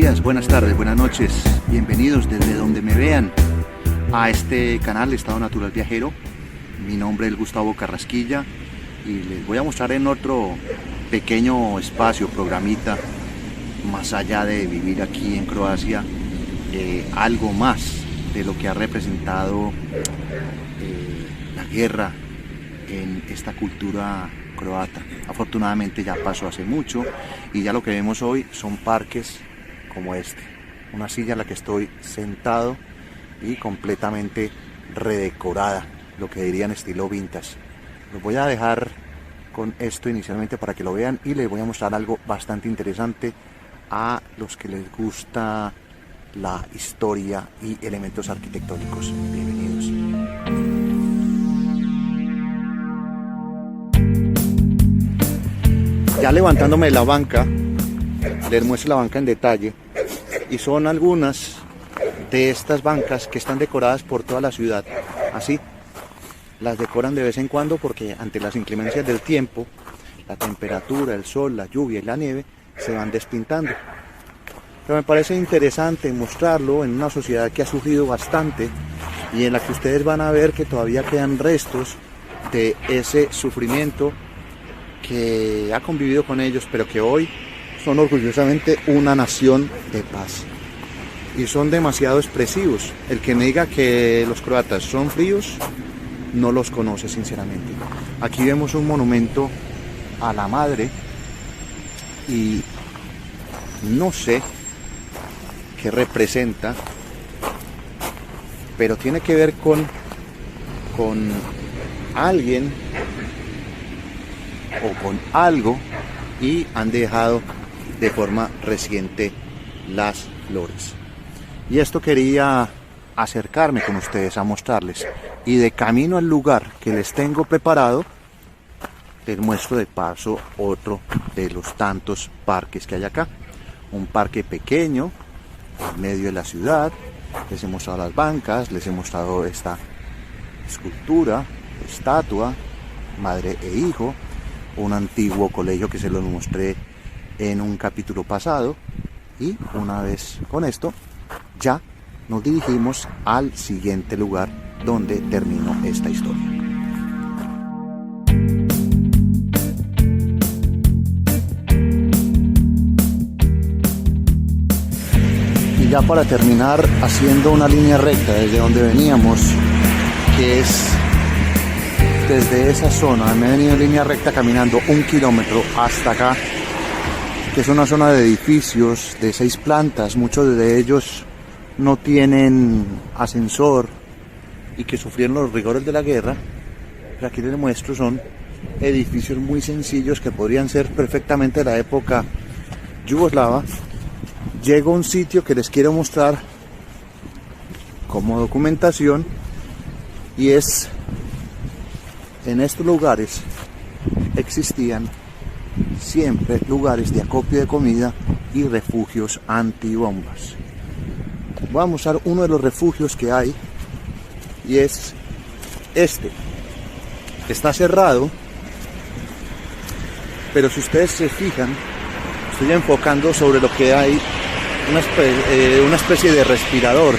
días, buenas tardes, buenas noches, bienvenidos desde donde me vean a este canal Estado Natural Viajero. Mi nombre es Gustavo Carrasquilla y les voy a mostrar en otro pequeño espacio, programita, más allá de vivir aquí en Croacia, algo más de lo que ha representado la guerra en esta cultura croata. Afortunadamente ya pasó hace mucho y ya lo que vemos hoy son parques como este, una silla en la que estoy sentado y completamente redecorada, lo que dirían estilo vintage. Los voy a dejar con esto inicialmente para que lo vean y les voy a mostrar algo bastante interesante a los que les gusta la historia y elementos arquitectónicos. Bienvenidos. Ya levantándome de la banca, les muestro la banca en detalle y son algunas de estas bancas que están decoradas por toda la ciudad. Así, las decoran de vez en cuando porque ante las inclemencias del tiempo, la temperatura, el sol, la lluvia y la nieve se van despintando. Pero me parece interesante mostrarlo en una sociedad que ha sufrido bastante y en la que ustedes van a ver que todavía quedan restos de ese sufrimiento que ha convivido con ellos, pero que hoy son orgullosamente una nación de paz. Y son demasiado expresivos. El que me diga que los croatas son fríos, no los conoce sinceramente. Aquí vemos un monumento a la madre y no sé qué representa, pero tiene que ver con alguien o con algo, y han dejado de forma reciente las flores. Y esto quería acercarme con ustedes a mostrarles, y de camino al lugar que les tengo preparado les muestro de paso otro de los tantos parques que hay acá. Un parque pequeño en medio de la ciudad. Les he mostrado las bancas, les he mostrado esta escultura, estatua, madre e hijo, un antiguo colegio que se los mostré en un capítulo pasado, y una vez con esto ya nos dirigimos al siguiente lugar donde terminó esta historia. Y ya para terminar, haciendo una línea recta desde donde veníamos, que es desde esa zona, me he venido en línea recta caminando 1 kilómetro hasta acá, que es una zona de edificios de 6 plantas, muchos de ellos no tienen ascensor y que sufrieron los rigores de la guerra. Pero aquí les muestro, son edificios muy sencillos que podrían ser perfectamente de la época yugoslava. Llego a un sitio que les quiero mostrar como documentación, y es: en estos lugares existían siempre lugares de acopio de comida y refugios antibombas. Voy a mostrar uno de los refugios que hay, y es este. Está cerrado, pero si ustedes se fijan, estoy enfocando sobre lo que hay, una especie de respirador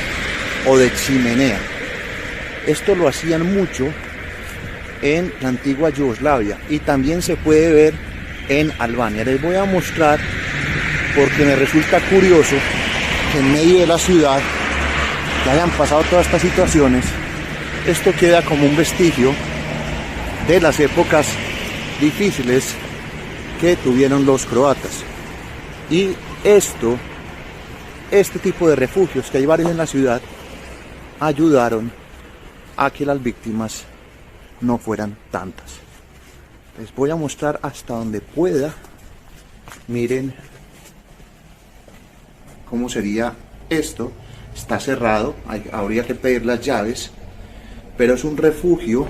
o de chimenea. Esto lo hacían mucho en la antigua Yugoslavia y también se puede ver en Albania. Les voy a mostrar porque me resulta curioso que en medio de la ciudad que hayan pasado todas estas situaciones. Esto queda como un vestigio de las épocas difíciles que tuvieron los croatas. Y este tipo de refugios, que hay varios en la ciudad, ayudaron a que las víctimas no fueran tantas. Les voy a mostrar hasta donde pueda. Miren cómo sería esto. Está cerrado, habría que pedir las llaves, pero es un refugio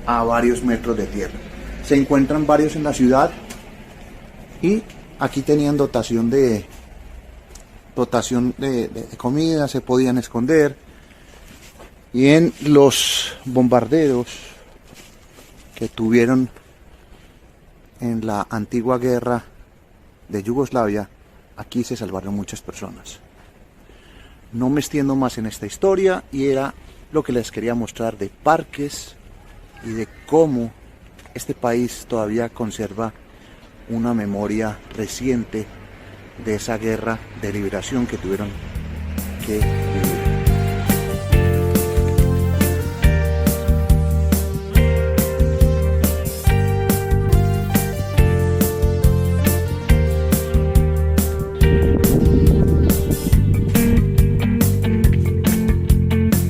a varios metros de tierra. Se encuentran varios en la ciudad y aquí tenían dotación de comida, se podían esconder. Y en los bombardeos que tuvieron en la antigua guerra de Yugoslavia, aquí se salvaron muchas personas. No me extiendo más en esta historia y era lo que les quería mostrar de Parques y de cómo este país todavía conserva una memoria reciente de esa guerra de liberación que tuvieron que vivir.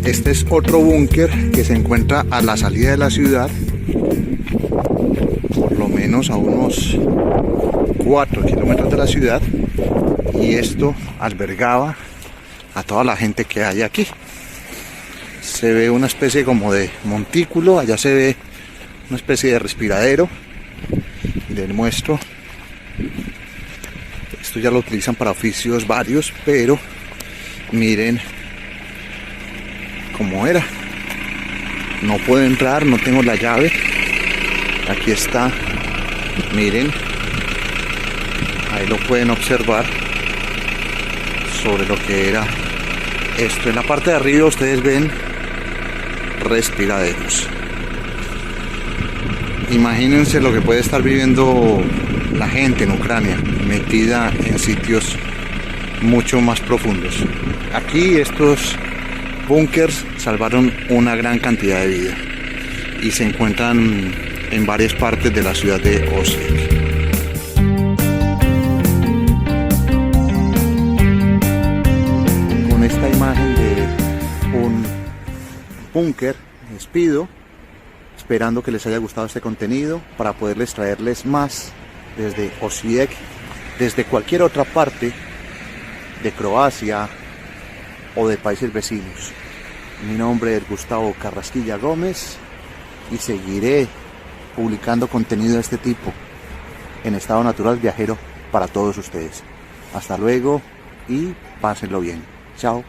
Este es otro búnker que se encuentra a la salida de la ciudad, por lo menos a unos 4 kilómetros de la ciudad, y esto albergaba a toda la gente que hay aquí. Se ve una especie como de montículo, allá se ve una especie de respiradero, y les muestro. Esto ya lo utilizan para oficios varios, pero miren cómo era. No puedo entrar, no tengo la llave. Aquí está, miren, ahí lo pueden observar sobre lo que era esto. En la parte de arriba ustedes ven respiraderos. Imagínense lo que puede estar viviendo la gente en Ucrania, metida en sitios mucho más profundos. Aquí estos búnkers salvaron una gran cantidad de vida y se encuentran en varias partes de la ciudad de Osijek. Con esta imagen de un búnker me despido, esperando que les haya gustado este contenido para poderles traerles más desde Osijek, desde cualquier otra parte de Croacia o de países vecinos. Mi nombre es Gustavo Carrasquilla Gómez y seguiré publicando contenido de este tipo en Estado Natural Viajero para todos ustedes. Hasta luego y pásenlo bien. Chao.